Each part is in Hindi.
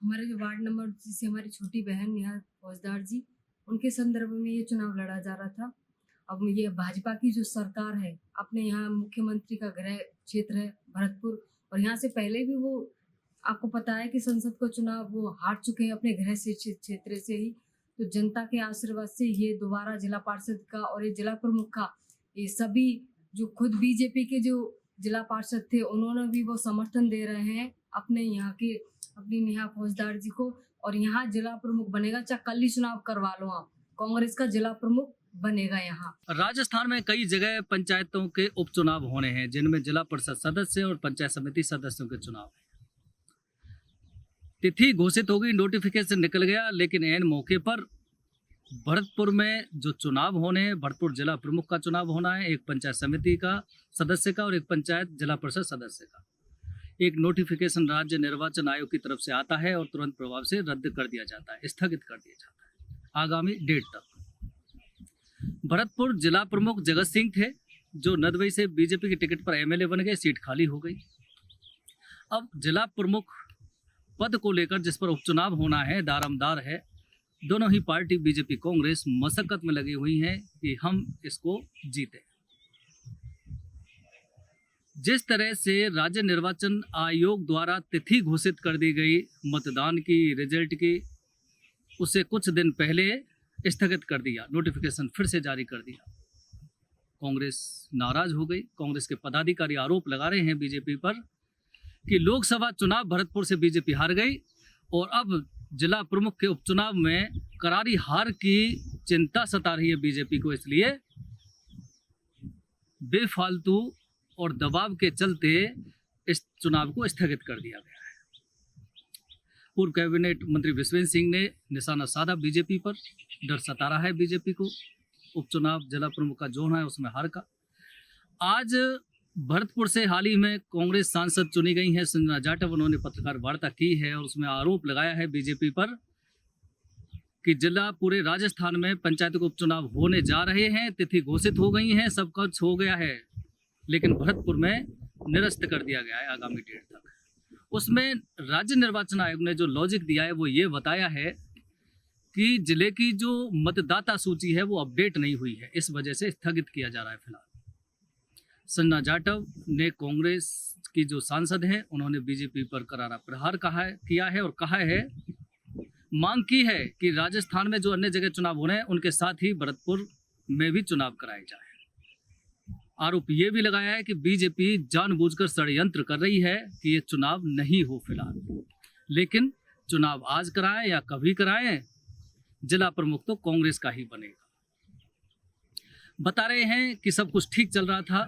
हमारे जो वार्ड नंबर से हमारी छोटी बहन नेहा फौजदार जी, उनके संदर्भ में ये चुनाव लड़ा जा रहा था। अब ये भाजपा की जो सरकार है, अपने यहाँ मुख्यमंत्री का गृह क्षेत्र है भरतपुर, और यहाँ से पहले भी वो आपको पता है कि संसद का चुनाव वो हार चुके हैं अपने गृह से क्षेत्र से ही। तो जनता के आशीर्वाद से ये दोबारा जिला पार्षद का और ये जिला प्रमुख का, ये सभी जो खुद बीजेपी के जो जिला पार्षद थे, उन्होंने भी वो समर्थन दे रहे हैं अपने यहाँ के अपनी नेहा फौजदार जी को। और यहाँ जिला प्रमुख बनेगा, चाहे कल ही चुनाव करवा लो आप, कांग्रेस का जिला प्रमुख बनेगा यहाँ। राजस्थान में कई जगह पंचायतों के उपचुनाव होने हैं, जिनमें जिला परिषद सदस्य और पंचायत समिति सदस्यों के चुनाव हैं। तिथि घोषित हो गई, नोटिफिकेशन निकल गया, लेकिन ऐन मौके पर भरतपुर में जो चुनाव होने हैं, भरतपुर जिला प्रमुख का चुनाव होना है, एक पंचायत समिति का सदस्य का और एक पंचायत जिला परिषद सदस्य का। एक नोटिफिकेशन राज्य निर्वाचन आयोग की तरफ से आता है और तुरंत प्रभाव से रद्द कर दिया जाता है, स्थगित कर दिया जाता है आगामी डेट तक। भरतपुर जिला प्रमुख जगत सिंह थे, जो नदवई से बीजेपी के टिकट पर एमएलए बन गए, सीट खाली हो गई। अब जिला प्रमुख पद को लेकर जिस पर उपचुनाव होना है, दारमदार है। दोनों ही पार्टी बीजेपी कांग्रेस मशक्कत में लगी हुई हैं कि हम इसको जीते। जिस तरह से राज्य निर्वाचन आयोग द्वारा तिथि घोषित कर दी गई मतदान की, रिजल्ट की, उसे कुछ दिन पहले स्थगित कर दिया, नोटिफिकेशन फिर से जारी कर दिया। कांग्रेस नाराज हो गई। कांग्रेस के पदाधिकारी आरोप लगा रहे हैं बीजेपी पर कि लोकसभा चुनाव भरतपुर से बीजेपी हार गई और अब जिला प्रमुख के उपचुनाव में करारी हार की चिंता सता रही है बीजेपी को, इसलिए बेफालतू और दबाव के चलते इस चुनाव को स्थगित कर दिया गया है। पूर्व कैबिनेट मंत्री विश्वेंद्र सिंह ने निशाना साधा बीजेपी पर, डर सता रहा है बीजेपी को। उपचुनाव जिला प्रमुख का जो होना है उसमें हार का। आज भरतपुर से हाल ही में कांग्रेस सांसद चुनी गई हैं संजना जाटव, उन्होंने पत्रकार वार्ता की है और उसमें आरोप लगाया है बीजेपी पर कि जिला पूरे राजस्थान में पंचायत के उपचुनाव होने जा रहे हैं, तिथि घोषित हो गई हैं, सब कुछ हो गया है, लेकिन भरतपुर में निरस्त कर दिया गया है आगामी डेट तक। उसमें राज्य निर्वाचन आयोग ने जो लॉजिक दिया है वो ये बताया है कि जिले की जो मतदाता सूची है वो अपडेट नहीं हुई है, इस वजह से स्थगित किया जा रहा है फिलहाल। संजना जाटव ने कांग्रेस की जो सांसद हैं, उन्होंने बीजेपी पर करारा प्रहार किया है और कहा है, मांग की है कि राजस्थान में जो अन्य जगह चुनाव हो रहे हैं उनके साथ ही भरतपुर में भी चुनाव कराए जाए। आरोप ये भी लगाया है कि बीजेपी जानबूझकर षड्यंत्र कर रही है कि ये चुनाव नहीं हो फिलहाल, लेकिन चुनाव आज कराएं या कभी कराएं, जिला प्रमुख तो कांग्रेस का ही बनेगा। बता रहे हैं कि सब कुछ ठीक चल रहा था।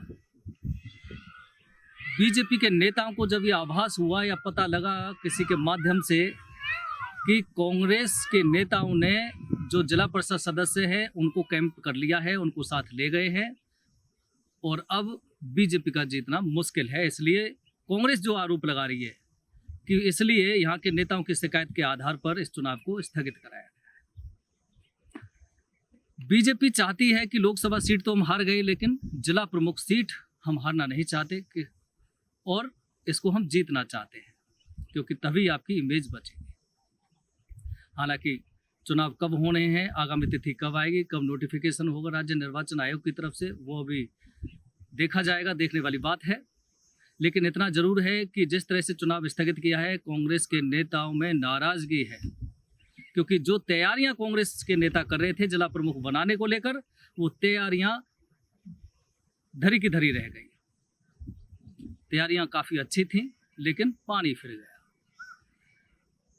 बीजेपी के नेताओं को जब ये आभास हुआ या पता लगा किसी के माध्यम से कि कांग्रेस के नेताओं ने जो जिला परिषद सदस्य हैं उनको कैंप कर लिया है, उनको साथ ले गए हैं और अब बीजेपी का जीतना मुश्किल है, इसलिए कांग्रेस जो आरोप लगा रही है कि इसलिए यहाँ के नेताओं की शिकायत के आधार पर इस चुनाव को स्थगित कराया गया है। बीजेपी चाहती है कि लोकसभा सीट तो हम हार गए, लेकिन जिला प्रमुख सीट हम हारना नहीं चाहते कि और इसको हम जीतना चाहते हैं, क्योंकि तभी आपकी इमेज बचेगी। हालांकि चुनाव कब होने हैं, आगामी तिथि कब आएगी, कब नोटिफिकेशन होगा राज्य निर्वाचन आयोग की तरफ से, वो अभी देखा जाएगा, देखने वाली बात है। लेकिन इतना जरूर है कि जिस तरह से चुनाव स्थगित किया है, कांग्रेस के नेताओं में नाराजगी है, क्योंकि जो तैयारियां कांग्रेस के नेता कर रहे थे जिला प्रमुख बनाने को लेकर, वो तैयारियां धरी की धरी रह गई। तैयारियां काफ़ी अच्छी थी, लेकिन पानी फिर गया।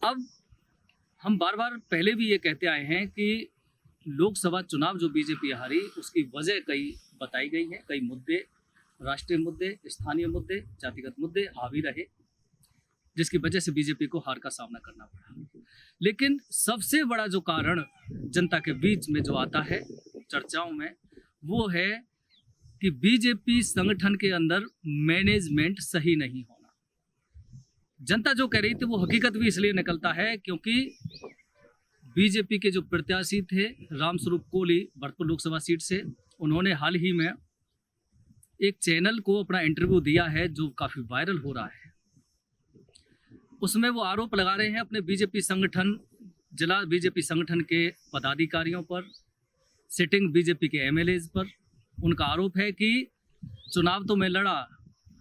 अब हम बार बार पहले भी ये कहते आए हैं कि लोकसभा चुनाव जो बीजेपी हारी, उसकी वजह कई बताई गई है। कई मुद्दे, राष्ट्रीय मुद्दे, स्थानीय मुद्दे, जातिगत मुद्दे हावी रहे, जिसकी वजह से बीजेपी को हार का सामना करना पड़ा। लेकिन सबसे बड़ा जो कारण जनता के बीच में जो आता है चर्चाओं में, वो है कि बीजेपी संगठन के अंदर मैनेजमेंट सही नहीं होना। जनता जो कह रही थी वो हकीकत भी इसलिए निकलता है क्योंकि बीजेपी के जो प्रत्याशी थे रामस्वरूप कोली भरतपुर लोकसभा सीट से, उन्होंने हाल ही में एक चैनल को अपना इंटरव्यू दिया है जो काफ़ी वायरल हो रहा है। उसमें वो आरोप लगा रहे हैं अपने बीजेपी संगठन, जिला बीजेपी संगठन के पदाधिकारियों पर, सिटिंग बीजेपी के एमएलएज पर। उनका आरोप है कि चुनाव तो मैं लड़ा,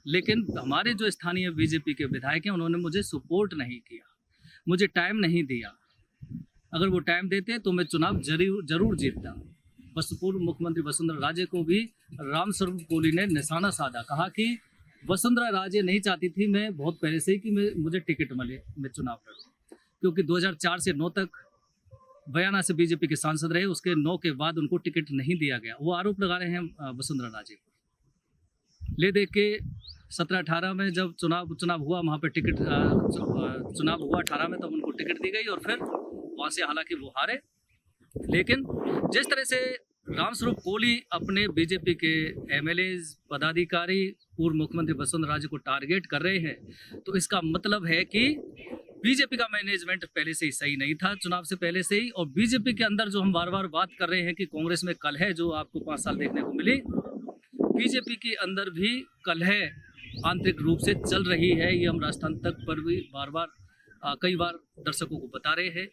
लेकिन हमारे जो स्थानीय बीजेपी के विधायक हैं उन्होंने मुझे सपोर्ट नहीं किया, मुझे टाइम नहीं दिया। अगर वो टाइम देते तो मैं चुनाव जरूर जीतता। बस पूर्व मुख्यमंत्री वसुंधरा राजे को भी रामस्वरूप कोहली ने निशाना साधा, कहा कि वसुंधरा राजे नहीं चाहती थी, मैं बहुत पहले से ही कि मुझे टिकट मिले, मैं चुनाव लड़ूं, क्योंकि 2004 से 9 तक बयाना से बीजेपी के सांसद रहे, उसके 9 के बाद उनको टिकट नहीं दिया गया। वो आरोप लगा रहे हैं वसुंधरा राजे पर। ले देख के 17-18 में जब चुनाव हुआ, वहाँ पे टिकट चुनाव हुआ 18 में, तब उनको टिकट दी गई और फिर वहाँ से हालांकि वो हारे। लेकिन जिस तरह से रामस्वरूप कोहली अपने बीजेपी के एमएलएज, पदाधिकारी, पूर्व मुख्यमंत्री वसुंधरा राजे को टारगेट कर रहे हैं, तो इसका मतलब है कि बीजेपी का मैनेजमेंट पहले से ही सही नहीं था, चुनाव से पहले से ही। और बीजेपी के अंदर जो हम बार बार बात कर रहे हैं कि कांग्रेस में कलह जो आपको 5 साल देखने को मिली, बीजेपी के अंदर भी कलह आंतरिक रूप से चल रही है। ये हम राजस्थान तक पर भी कई बार दर्शकों को बता रहे हैं।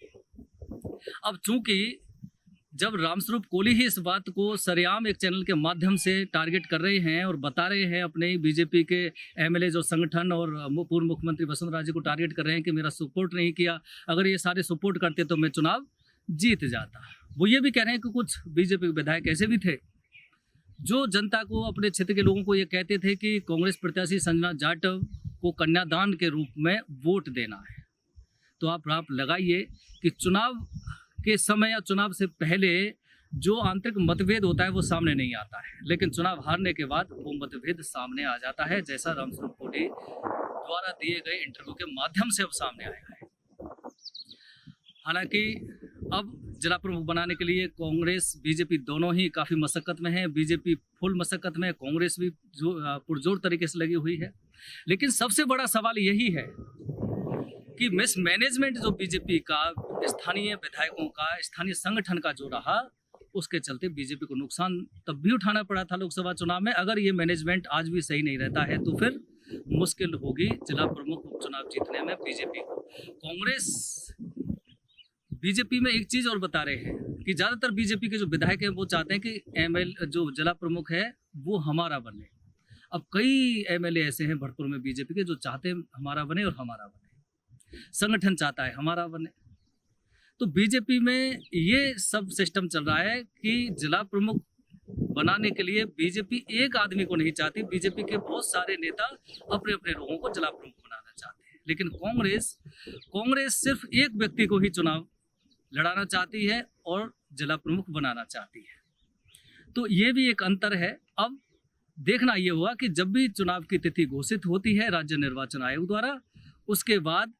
अब चूंकि जब रामस्वरूप कोहली ही इस बात को सरेआम एक चैनल के माध्यम से टारगेट कर रहे हैं और बता रहे हैं अपने बीजेपी के एमएलए जो संगठन और पूर्व मुख्यमंत्री वसुंधरा राजे को टारगेट कर रहे हैं कि मेरा सपोर्ट नहीं किया, अगर ये सारे सपोर्ट करते तो मैं चुनाव जीत जाता। वो ये भी कह रहे हैं कि कुछ बीजेपी के विधायक ऐसे भी थे जो जनता को, अपने क्षेत्र के लोगों को ये कहते थे कि कांग्रेस प्रत्याशी संजना जाटव को कन्यादान के रूप में वोट देना है। तो आप लगाइए कि चुनाव के समय या चुनाव से पहले जो आंतरिक मतभेद होता है वो सामने नहीं आता है, लेकिन चुनाव हारने के बाद वो मतभेद सामने आ जाता है, जैसा रामस्वरूप कोहली द्वारा दिए गए इंटरव्यू के माध्यम से अब सामने आया है। हालांकि अब जिला प्रमुख बनाने के लिए कांग्रेस बीजेपी दोनों ही काफ़ी मशक्कत में है। बीजेपी फुल मशक्कत में, कांग्रेस भी पुरजोर तरीके से लगी हुई है। लेकिन सबसे बड़ा सवाल यही है कि मिसमैनेजमेंट जो बीजेपी का, स्थानीय विधायकों का, स्थानीय संगठन का जो रहा, उसके चलते बीजेपी को नुकसान तब भी उठाना पड़ा था लोकसभा चुनाव में। अगर ये मैनेजमेंट आज भी सही नहीं रहता है तो फिर मुश्किल होगी जिला प्रमुख उपचुनाव जीतने में बीजेपी को। कांग्रेस बीजेपी में एक चीज़ और बता रहे हैं कि ज़्यादातर बीजेपी के जो विधायक हैं वो चाहते हैं कि एमएलए जो जिला प्रमुख है वो हमारा बने। अब कई एमएलए ऐसे हैं भरतपुर में बीजेपी के जो चाहते हैं हमारा बने और हमारा बने, संगठन चाहता है हमारा बने। तो बीजेपी में ये सब सिस्टम चल रहा है कि जिला प्रमुख बनाने के लिए बीजेपी एक आदमी को नहीं चाहती, बीजेपी के बहुत सारे नेता अपने अपने लोगों को जिला प्रमुख बनाना चाहते हैं। लेकिन कांग्रेस सिर्फ एक व्यक्ति को ही चुनाव लड़ाना चाहती है और जिला प्रमुख बनाना चाहती है। तो ये भी एक अंतर है। अब देखना ये हुआ कि जब भी चुनाव की तिथि घोषित होती है राज्य निर्वाचन आयोग द्वारा, उसके बाद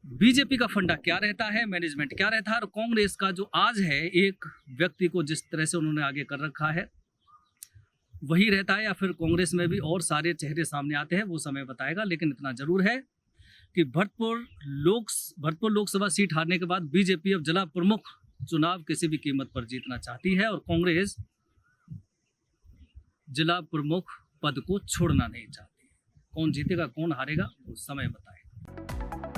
बीजेपी का फंडा क्या रहता है, मैनेजमेंट क्या रहता है, और कांग्रेस का जो आज है एक व्यक्ति को जिस तरह से उन्होंने आगे कर रखा है वही रहता है, या फिर कांग्रेस में भी और सारे चेहरे सामने आते हैं, वो समय बताएगा। लेकिन इतना जरूर है कि भरतपुर लोकसभा सीट हारने के बाद बीजेपी अब जिला प्रमुख चुनाव किसी भी कीमत पर जीतना चाहती है और कांग्रेस जिला प्रमुख पद को छोड़ना नहीं चाहती। कौन जीतेगा कौन हारेगा वो समय बताएगा।